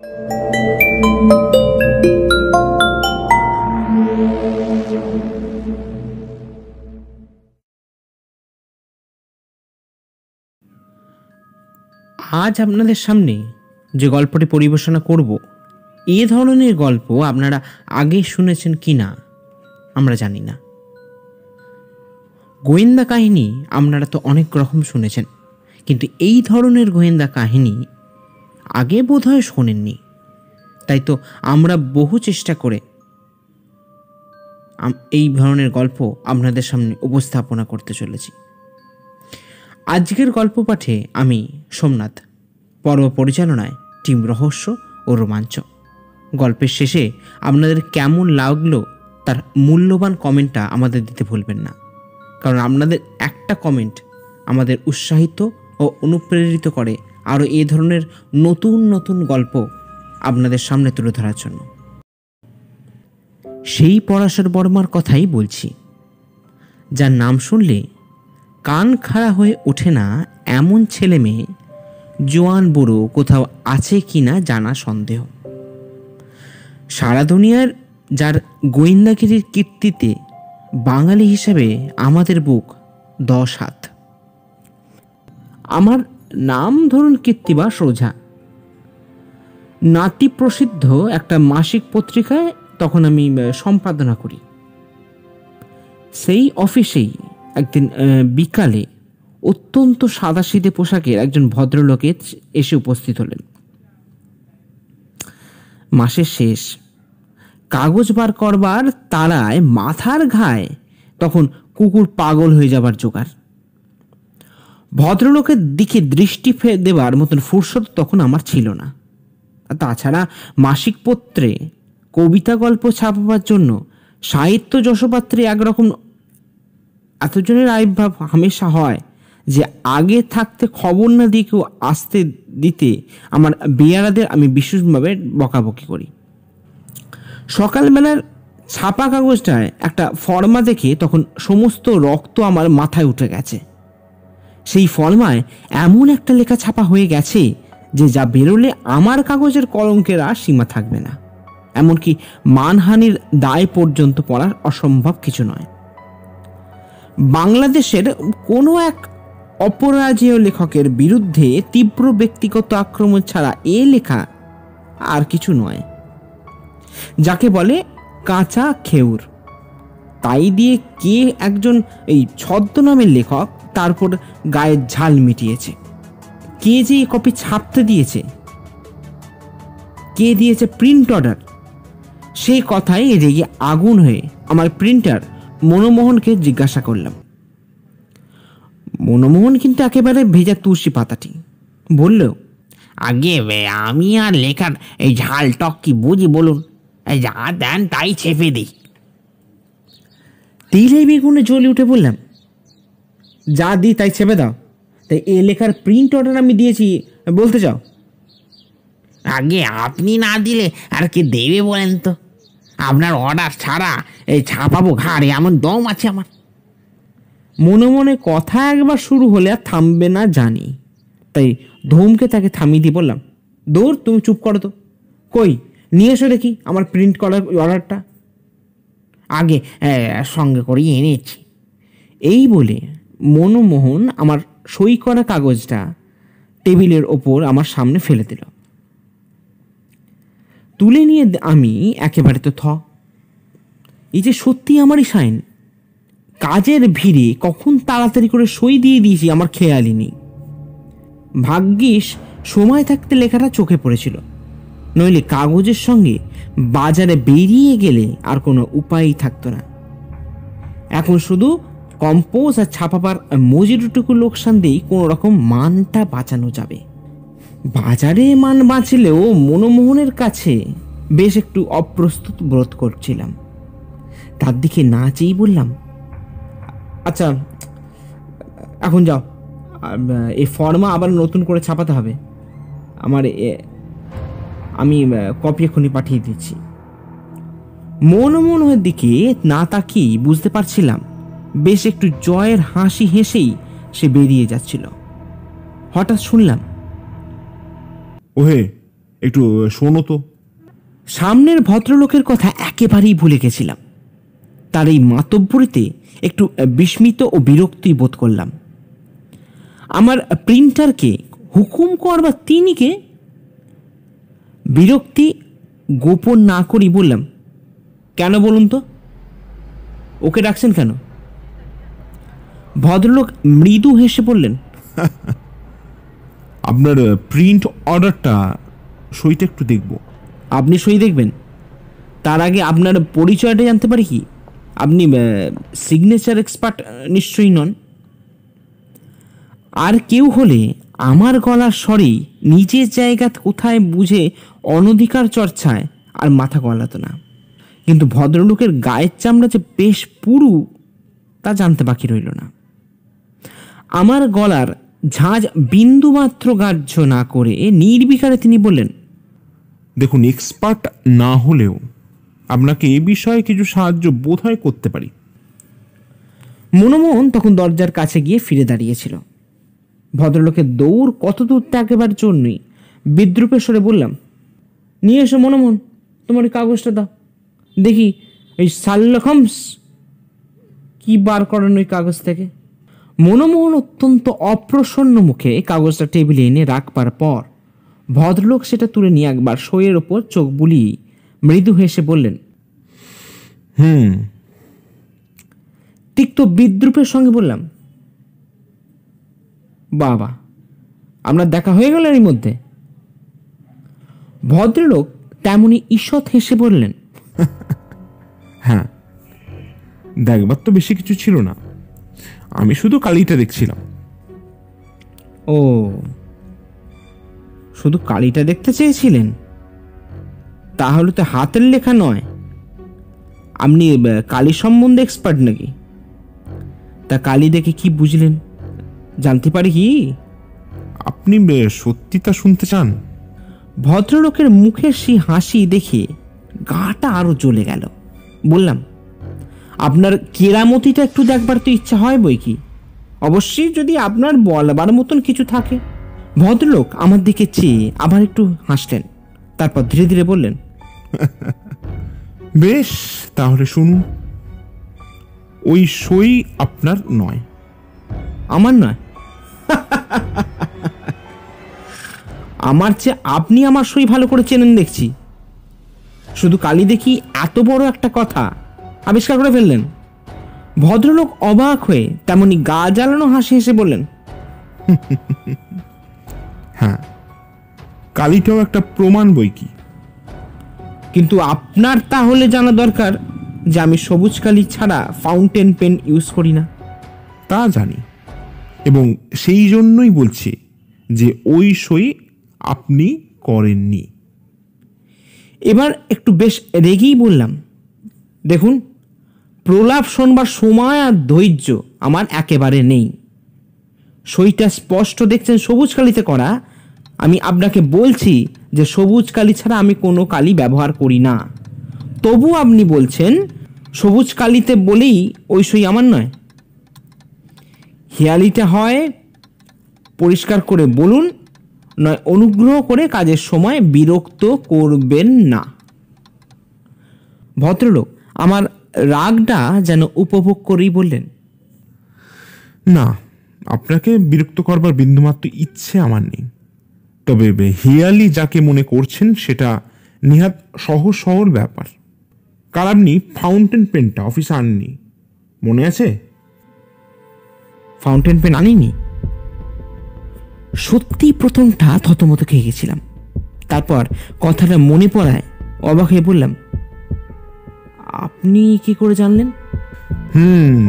আজ আপনাদের সামনে যে গল্পটি পরিবেশনা করব, এ ধরনের গল্প আপনারা আগে শুনেছেন কি না আমরা জানি না। গোয়েন্দা কাহিনী আপনারা তো অনেক রকম শুনেছেন, কিন্তু এই ধরনের গোয়েন্দা কাহিনী আগে বোধহয় শোনেননি। তাই তো আমরা বহু চেষ্টা করে এই ধরনের গল্প আপনাদের সামনে উপস্থাপনা করতে চলেছি। আজকের গল্প পাঠে আমি সোমনাথ, পর্ব পরিচালনায় টিম রহস্য ও রোমাঞ্চ। গল্পের শেষে আপনাদের কেমন লাগলো তার মূল্যবান কমেন্টটা আমাদের দিতে ভুলবেন না, কারণ আপনাদের একটা কমেন্ট আমাদের উৎসাহিত ও অনুপ্রেরিত করে আরও এ ধরনের নতুন নতুন গল্প আপনাদের সামনে তুলে ধরার জন্য। সেই পরাশর বর্মার কথাই বলছি, যার নাম শুনলে কান খাড়া হয়ে ওঠে না এমন ছেলে মেয়ে, জোয়ান বুড়ো কোথাও আছে কি না জানা সন্দেহ। সারা দুনিয়ার যার গোয়েন্দাগিরির কীর্তিতে বাঙালি হিসাবে আমাদের বুক 10 হাত। আমার নাম ধরুন কীর্তিবাস ওঝা। নাতি প্রসিদ্ধ একটা মাসিক পত্রিকায় তখন আমি সম্পাদনা করি। সেই অফিসেই একদিন বিকালে অত্যন্ত সাদাসিধে পোশাকের একজন ভদ্রলোক এসে উপস্থিত হলেন। মাসের শেষ, কাগজ বার করবার তাড়ায় মাথার ঘায়ে তখন কুকুর পাগল হয়ে যাবার জোগাড়। ভদ্রলোকের দিকে দৃষ্টি দেবার মতন ফুরসত তখন আমার ছিল না। তাছাড়া মাসিক পত্রে কবিতা গল্প ছাপাবার জন্য সাহিত্য যশোপাত্রে একরকম এতজনের আবির্ভাব হামেশা হয় যে আগে থাকতে খবর না দিয়ে কেউ আসতে দিতে আমার বেয়ারাদের আমি বিশেষভাবে বকাবকি করি। সকালবেলার ছাপা কাগজটায় একটা ফর্মা দেখে তখন সমস্ত রক্ত আমার মাথায় উঠে গেছে। সেই ফর্মায় এমন একটা লেখা ছাপা হয়ে গেছে যে যা বেরোলে আমার কাগজের কলঙ্কের আর সীমা থাকবে না, এমনকি মানহানির দায় পর্যন্ত পড়ার অসম্ভব কিছু নয়। বাংলাদেশের কোনো এক অপরাজেয় লেখকের বিরুদ্ধে তীব্র ব্যক্তিগত আক্রমণ ছাড়া এ লেখা আর কিছু নয়, যাকে বলে কাঁচা খেউর। তাই দিয়ে কে একজন এই ছদ্মনামের লেখক তারপর গায়ের ঝাল মিটিয়েছে, কে যে কপি ছাপতে দিয়েছে, কে দিয়েছে প্রিন্ট অর্ডার, সেই কথাই রেগে আগুন হয়ে আমার প্রিন্টার মনমোহনকে জিজ্ঞাসা করলাম। মনমোহন কিন্তু একেবারে ভেজা তুলসী পাতাটি বলল, আগে আমি আর লেখার এই ঝাল টক কি বুঝি বলুন, যা দেন তাই ছেপে দিই। তেলে বেগুনে জ্বলে উঠে বললাম, যা দিই তাই ছেপে দাও? তাই এ লেখার প্রিন্ট অর্ডার আমি দিয়েছি বলতে চাও? আগে আপনি না দিলে আর কে দেবে বলেন তো? আপনার অর্ডার ছাড়া এই ছাপাবো ঘাড়ে এমন দম আছে আমার। মনে মনে কথা একবার শুরু হলে আর থামবে না জানি, তাই ধমকে তাকে থামিয়ে দিয়ে বললাম, দূর, তুমি চুপ করো তো। কই নিয়ে এসো দেখি আমার প্রিন্ট করার অর্ডারটা। আগে সঙ্গে করেই এনেছি। এই বলে মনমোহন আমার সই করা কাগজটা টেবিলের ওপর আমার সামনে ফেলে দিল। তুলে নিয়ে আমি একেবারে তো এই যে সত্যি আমারই সাইন, কাজের ভিড়ে কখন তাড়াতাড়ি করে সই দিয়ে দিয়েছি আমার খেয়ালই নেই। ভাগ্যিস সময় থাকতে লেখাটা চোখে পড়েছিল, নইলে কাগজের সঙ্গে বাজারে বেরিয়ে গেলে আর কোনো উপায়ই থাকতো না। এখন শুধু কম্পোজ আর ছাপাবার মজুরিটুকু লোকসান দিয়েই কোনো রকম মানটা বাঁচানো যাবে। বাজারে মান বাঁচলেও মনমোহনের কাছে বেশ একটু অপ্রস্তুত বোধ করছিলাম। তার দিকে না চেয়েই বললাম, আচ্ছা এখন যাও, এই ফর্মা আবার নতুন করে ছাপাতে হবে। আমি কপি এক্ষুনি পাঠিয়ে দিচ্ছি। মনমোহনের দিকে না তাকিয়ে বুঝতে পারছিলাম বেশ একটু জয়ের হাসি হেসেই সে বেরিয়ে যাচ্ছিল। হঠাৎ শুনলাম, ওহে, একটু শোনো তো। সামনের ভদ্রলোকের কথা একেবারেই ভুলে গেছিলাম। তার এই মাতব্বরিতে একটু বিস্মিত ও বিরক্তি বোধ করলাম। আমার প্রিন্টারকে হুকুম করবার তিনি কে? বিরক্তি গোপন না করি বললাম, কেন বলুন তো, ওকে ডাকছেন কেন? ভদ্রলোক মৃদু হেসে বললেন, আপনার প্রিন্ট অর্ডারটা, সইটা একটু দেখব। আপনি সই দেখবেন? তার আগে আপনার পরিচয়টা জানতে পারি কি? আপনি সিগনেচার এক্সপার্ট নিশ্চয়ই নন। আর কেউ হলে আমার গলার স্বরেই নিজের জায়গা কোথায় বুঝে অনধিকার চর্চায় আর মাথা গলাতো না। কিন্তু ভদ্রলোকের গায়ের চামড়া যে বেশ পুরু তা জানতে বাকি রইল না। আমার গলার ঝাঁঝ বিন্দুমাত্র গ্রাহ্য না করে নির্বিকারে তিনি বললেন, দেখুন, এক্সপার্ট না হলেও আপনাকে এ বিষয়ে কিছু সাহায্য বোধহয় করতে পারি। মনমোহন তখন দরজার কাছে গিয়ে ফিরে দাঁড়িয়েছিল। ভদ্রলোকের দৌড় কত দূর ত্যাগেবার জন্যই বিদ্রুপের স্বরে বললাম, নিয়ে এসো মনমোহন, তোমার ওই কাগজটা দাও দেখি, এই শার্লক হোমস কি বার করেন ওই কাগজ থেকে। মনমোহন অত্যন্ত অপ্রসন্ন মুখে কাগজটা টেবিলে এনে রাখবার পর ভদ্রলোক সেটা তুলে নিয়ে একবার সইয়ের ওপর চোখ বুলিয়ে মৃদু হেসে বললেন, তিক্ত বিদ্রুপের সঙ্গে বললাম, বাবা, আপনার দেখা হয়ে গেল এর মধ্যে? ভদ্রলোক তেমনি ঈষৎ হেসে বললেন, হ্যাঁ, দেখবার তো বেশি কিছু ছিল না, আমি শুধু কালিটা দেখছিলাম। ও, শুধু কালিটা দেখতে চেয়েছিলেন? তাহলে তো হাতের লেখা নয়। আপনি কালি সম্বন্ধে এক্সপার্ট নাকি? তা কালি দেখে কি বুঝলেন জানতে পারি কি? আপনি সত্যিটা শুনতে চান? ভদ্রলোকের মুখের সেই হাসি দেখে গাটা আরো জ্বলে গেল। বললাম, আপনার কেরামতিটা একটু দেখবার তো ইচ্ছা হয় বই কি, অবশ্যই যদি আপনার বলবার মতন কিছু থাকে। ভদ্রলোক আমার দিকে চেয়ে আবার একটু হাসলেন, তারপর ধীরে ধীরে বললেন, বেশ, তাহলে শুনুন। ওই সই আপনার নয়। আমার নয়? আমার চেয়ে আপনি আমার সই ভালো করে চেনেন দেখছি। শুধু কালি দেখি এত বড় একটা কথা আবিষ্কার করে ফেললেন। ভদ্রলোক অবাক হয়ে তেমনি গা জ্বালানো হাসি হেসে বললেন, হ্যাঁ, কালিটাও একটা প্রমাণ বই কি। কিন্তু আপনার তাহলে জানা দরকার যে আমি সবুজ কালি ছাড়া ফাউন্টেন পেন ইউজ করি না। তা জানি, এবং সেই জন্যই বলছি যে ওই সই আপনি করেননি। এবার একটু বেশ রেগেই বললাম, দেখুন, প্রলাপ শোনবার সময় আর ধৈর্য আমার একেবারে নেই। সইটা স্পষ্ট দেখছেন সবুজ কালিতে করা। আমি আপনাকে বলছি যে সবুজ কালি ছাড়া আমি কোনো কালি ব্যবহার করি না। তবু আপনি বলছেন সবুজ কালিতে বলেই ওই সই আমার নয়। হেয়ালিটা হয় পরিষ্কার করে বলুন, নয় অনুগ্রহ করে কাজের সময় বিরক্ত করবেন না। ভদ্রলোক আমার রাগটা যেন উপভোগ করেই বললেন, না, আপনাকে বিরক্ত করবার বিন্দুমাত্র ইচ্ছে আমার নেই। তবে হেয়ালি যাকে মনে করছেন সেটা নিহাত সহজ সহজ ব্যাপার। কাল আপনি ফাউন্টেন পেনটা অফিসে আননি, মনে আছে? ফাউন্টেন পেন আনিনি? সত্যি প্রথমটা থতমত খেয়ে গেছিলাম। তারপর কথাটা মনে পড়ায় অবাক হয়ে বললাম, আপনি কি করে জানলেন?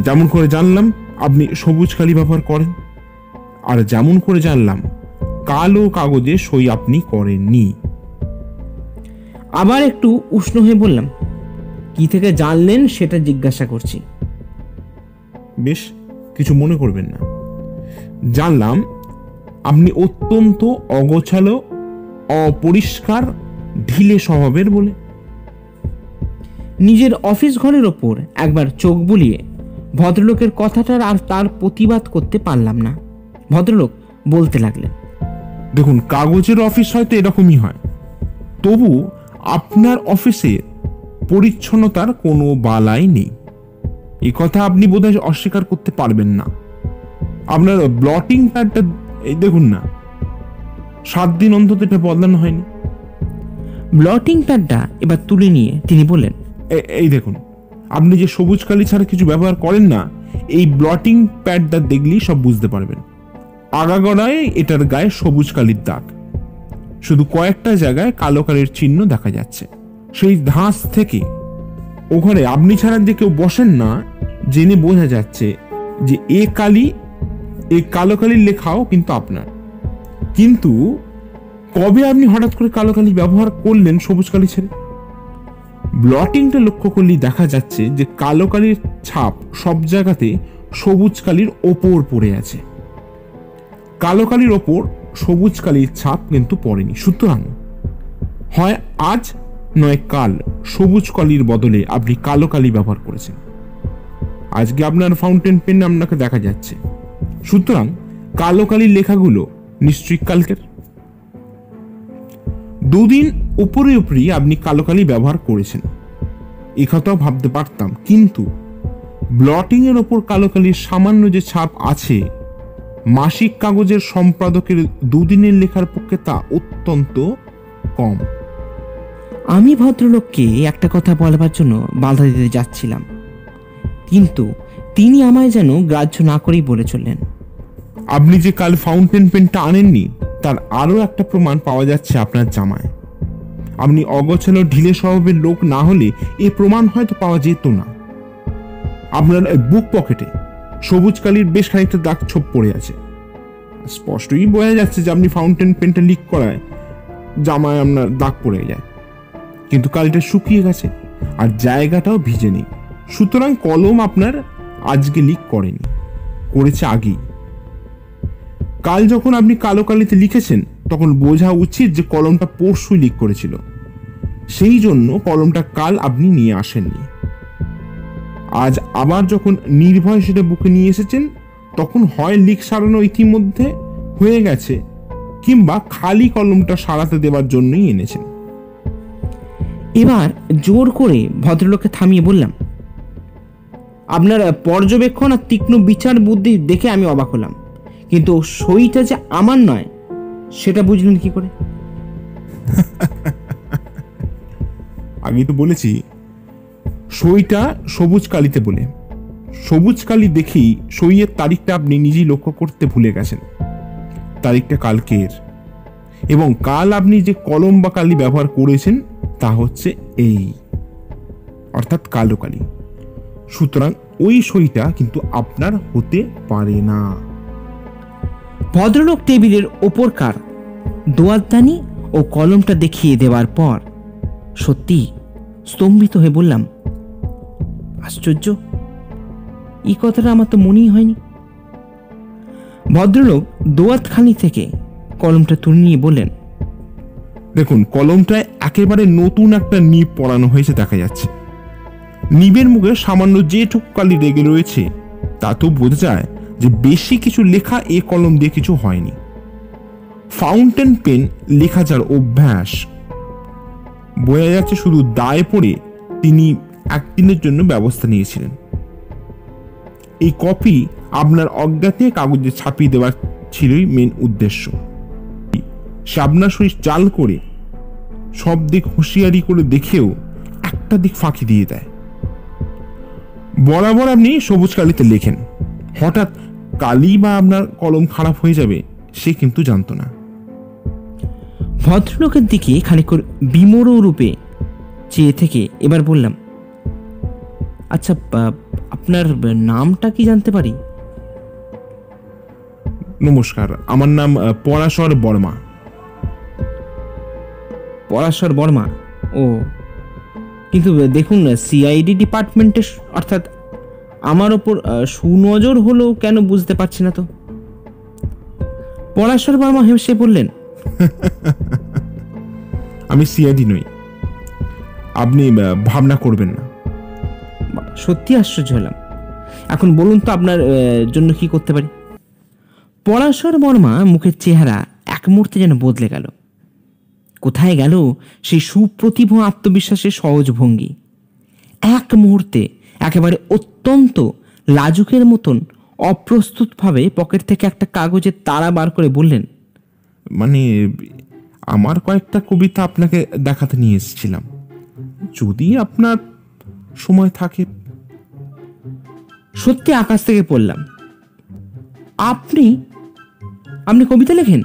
যেমন করে জানলাম আপনি সবুজ কালি ব্যবহার করেন, আর যেমন করে জানলাম কালো কাগজে সই আপনি করেননি। আবার একটু উষ্ণ হয়ে বললাম, কি থেকে জানলেন সেটা জিজ্ঞাসা করছি। বেশ, কিছু মনে করবেন না। জানলাম আপনি অত্যন্ত অগোছালো, অপরিষ্কার, ঢিলে স্বভাবের বলে। নিজের অফিস ঘরের ওপর একবার চোখ বুলিয়ে ভদ্রলোকের কথাটার আর তার প্রতিবাদ করতে পারলাম না। ভদ্রলোক বলতে লাগলেন, দেখুন, কাগজের অফিস হয়তো এরকমই হয়, তবু আপনার অফিসে পরিচ্ছন্নতার কোনো বালাই নেই। এ কথা আপনি বোধহয় অস্বীকার করতে পারবেন না। আপনার ব্লটিং প্যাডটা এই দেখুন না, 7 দিন অন্তত এটা বদলানো হয়নি। ব্লটিং প্যাডটা এবার তুলে নিয়ে তিনি বললেন, এই দেখুন, আপনি যে সবুজ কালি ছাড়া কিছু ব্যবহার করেন না, এই ব্লটিং প্যাডটা দেখলেই সব বুঝতে পারবেন। আগাগোড়ায় এটার গায়ে সবুজ কালির দাগ, শুধু কয়েকটা জায়গায় কালো কালির চিহ্ন দেখা যাচ্ছে। সেই ধাঁচ থেকে ওখানে আপনি ছাড়া যে কেউ বসেন না, জেনে বোঝা যাচ্ছে যে এ কালো কালির লেখাও কিন্তু আপনার। কিন্তু কবে আপনি হঠাৎ করে কালো কালি ব্যবহার করলেন সবুজ কালি ছেড়ে? ব্লটিংটা লক্ষ্য করলেই দেখা যাচ্ছে যে কালো কালির ছাপ সব জায়গাতে সবুজ কালির ওপর পড়ে আছে, কালো কালির ওপর সবুজ কালির ছাপ কিন্তু পড়েনি। সুতরাং হয় আজ নয় কাল সবুজ কালির বদলে আপনি কালো কালি ব্যবহার করেছেন। আজকে আপনার ফাউন্টেন পেন আপনাকে দেখা যাচ্ছে, সুতরাং কালো কালির লেখাগুলো নিশ্চয়ই কালকের। 2 দিন উপরে উপরেই আপনি কালো কালি ব্যবহার করেছেন, এ কথাও ভাবতে পারতাম, কিন্তু ব্লটিং এর ওপর কালো কালির সামান্য যে ছাপ আছে, মাসিক কাগজের সম্পাদকের 2 দিনের লেখার পক্ষে তা অত্যন্ত কম। আমি ভদ্রলোককে একটা কথা বলবার জন্য বাধা দিতে যাচ্ছিলাম, কিন্তু তিনি আমায় যেন গ্রাহ্য না করেই বলে চললেন, আপনি যে কাল ফাউন্টেন পেনটা আনেননি তার আরো একটা প্রমাণ পাওয়া যাচ্ছে আপনার জামায়। আপনি অগোছালো ঢিলে স্বভাবের লোক না হলে এই প্রমাণ হয়তো পাওয়া যেত না। আপনার বুক পকেটে সবুজ কালির বেশ খানিকটা দাগ ছোপ পড়ে আছে, স্পষ্টই বোঝা যাচ্ছে যে আপনি ফাউন্টেন পেনটা লিক করায় জামায় আপনার দাগ পড়ে যায়, কিন্তু কালিটা শুকিয়ে গেছে আর জায়গাটাও ভিজে নেই। সুতরাং কলম আপনার আজকে লিক করেনি, করেছে আগেই। কাল যখন আপনি কালো কালিতে লিখেছেন তখন বোঝা উচিত যে কলমটা পরশু লিক করেছিল, সেই জন্য কলমটা কাল আপনি নিয়ে আসেননি। আজ আবার যখন নির্ভয় সেটা বুকে নিয়ে এসেছেন, তখন হয় লিক সারানো ইতিমধ্যে হয়ে গেছে, কিংবা খালি কলমটা সারাতে দেওয়ার জন্যই এনেছেন। এবার জোর করে ভদ্রলোককে থামিয়ে বললাম, আপনার পর্যবেক্ষণ আর তীক্ষ্ণ বিচার বুদ্ধি দেখে আমি অবাক হলাম, কিন্তু সইটা যে আমার নয় সেটা বুঝলেন কি করে? আমি তো বলেছি সইটা সবুজ কালিতে বলে। সবুজ কালি দেখেই সইয়ের তারিখটা আপনি নিজেই লক্ষ্য করতে ভুলে গেছেন। তারিখটা কালকের, এবং কাল আপনি যে কলম বা কালি ব্যবহার করেছেন তা হচ্ছে এই, অর্থাৎ কালো কালি। সুতরাং ওই সইটা কিন্তু আপনার হতে পারে না। ভদ্রলোক টেবিলের ওপরকার দোয়াতদানি ও কলমটা দেখিয়ে দেওয়ার পর সত্যি স্তম্ভিত হয়ে বললাম, আশ্চর্য, এই কথাটা আমার তো মনেই হয়নি। ভদ্রলোক দোয়াতখানি থেকে কলমটা তুলে নিয়ে বললেন, দেখুন, কলমটায় একেবারে নতুন একটা নিব পরানো হয়েছে দেখা যাচ্ছে। নিবের মুখে সামান্য যেটুকু কালি লেগে রয়েছে তাতেও বোঝা যায় যে বেশি কিছু লেখা এ কলম দিয়ে কিছু হয়নি। ফাউন্টেন পেন লেখা যার অভ্যাস, বোঝা যাচ্ছে শুধু দায়ে পড়ে তিনি একদিনের জন্য ব্যবস্থা নিয়েছিলেন। এই কপি আপনার অজ্ঞাতে কাগজে ছাপিয়ে দেওয়ার ছিলই মেন উদ্দেশ্য। সে আপনার সহিত চাল করে সব দিক হুঁশিয়ারি করে দেখেও একটা দিক ফাঁকি দিয়ে দেয়। বরাবর আপনি সবুজ কালিতে লেখেন, হঠাৎ কালি বা আপনার কলম খারাপ হয়ে যাবে সে কিন্তু জানতো না। ভদ্রলোকের দিকে খানিকক্ষণ বিমোড় রূপে চেয়ে থেকে এবার বললাম, আচ্ছা, আপনার নামটা কি জানতে পারি? নমস্কার, আমার নাম পরাশর বর্মা। পরাশর বর্মা? ও, কিন্তু দেখুন, সিআইডি ডিপার্টমেন্টের অর্থাৎ আমার ওপর সুনজর হলো কেন বুঝতে পারছি না তো। পরাশর বর্মা হেসে বললেন, আমি সিআইডি নই, আপনি ভাবনা করবেন না। সত্যি আশ্চর্য হলাম। এখন বলুন তো আপনার জন্য কি করতে পারি? পরাশর বর্মা মুখের চেহারা এক মুহূর্তে যেন বদলে গেল। কোথায় গেল সেই সুপ্রতিভ আত্মবিশ্বাসের সহজ ভঙ্গি? এক মুহূর্তে একেবারে অত্যন্ত লাজুকের মতন অপ্রস্তুতভাবে পকেট থেকে একটা কাগজের তাড়া বার করে বললেন, মানে আমার কয়েকটা কবিতা আপনাকে দেখাতে নিয়ে এসেছিলাম, যদি আপনার সময় থাকে। সত্যি আকাশ থেকে পড়লাম। আপনি আপনি কবিতা লেখেন?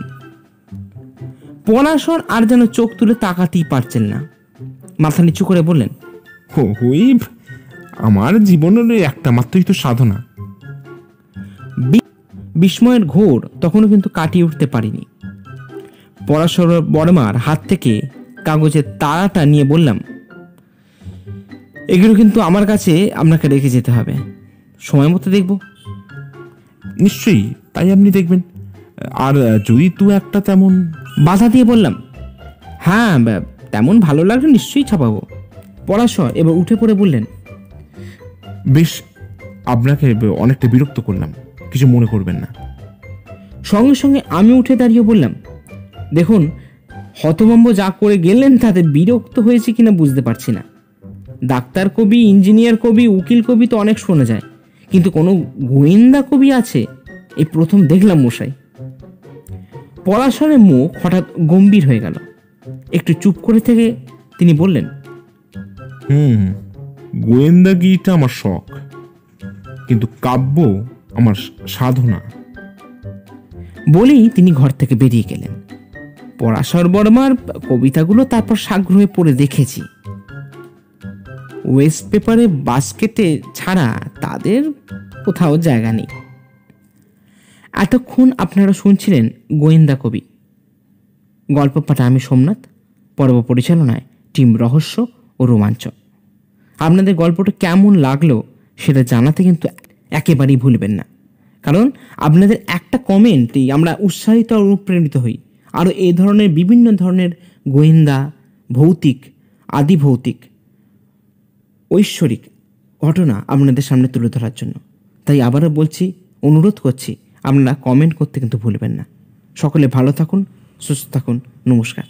পলাশর আর যেন চোখ তুলে তাকাতেই পারছেন না, মাথা নিচু করে বললেন, ওই আমার জীবনের একটা মাত্রই তো সাধনা। বিস্ময়ের ঘোর তখনও কিন্তু কাটিয়ে উঠতে পারিনি। পরাশর বর্মার হাত থেকে কাগজের তাড়াটা নিয়ে বললাম, এগুলো কিন্তু আমার কাছে আপনাকে রেখে যেতে হবে, সময় মতো দেখব। নিশ্চয়ই, তাই আপনি দেখবেন। আর যদি তু একটা তেমন। বাধা দিয়ে বললাম, হ্যাঁ তেমন ভালো লাগলে নিশ্চয়ই ছাপাবো। পরাশর এবার উঠে পড়ে বললেন, বেশ, আপনাকে অনেকটা বিরক্ত করলাম, কিছু মনে করবেন না। সঙ্গে সঙ্গে আমি উঠে দাঁড়িয়ে বললাম, দেখুন, হতভম্ব যা করে গেলেন তাতে বিরক্ত হয়েছে কিনা বুঝতে পারছি না। ডাক্তার কবি, ইঞ্জিনিয়ার কবি, উকিল কবি তো অনেক শোনা যায়, কিন্তু কোনো গোয়েন্দা কবি আছে এই প্রথম দেখলাম মশাই। পলাশরের মুখ হঠাৎ গম্ভীর হয়ে গেল। একটু চুপ করে থেকে তিনি বললেন, গোয়েন্দাগিরিটা আমার শখ, কিন্তু কাব্য আমার সাধনা। বলেই তিনি ঘর থেকে বেরিয়ে গেলেন। পরাশর বর্মার কবিতাগুলো তারপর সাগ্রহে পড়ে দেখেছি। ওয়েস্ট পেপারে বাস্কেটে ছাড়া তাদের কোথাও জায়গা নেই। এতক্ষণ আপনারা শুনছিলেন গোয়েন্দা কবি। গল্প পাঠে আমি সোমনাথ, পর্ব পরিচালনায় টিম রহস্য ও রোমাঞ্চ। আপনাদের গল্পটা কেমন লাগলো সেটা জানাতে কিন্তু একেবারেই ভুলবেন না, কারণ আপনাদের একটা কমেন্টেই আমরা উৎসাহিত আর অনুপ্রাণিত হই আরও এই ধরনের বিভিন্ন ধরনের গোয়েন্দা, ভৌতিক, আদি ভৌতিক, ঐশ্বরিক ঘটনা আপনাদের সামনে তুলে ধরার জন্য। তাই আবারও বলছি, অনুরোধ করছি, আপনারা কমেন্ট করতে কিন্তু ভুলবেন না। সকলে ভালো থাকুন, সুস্থ থাকুন, নমস্কার।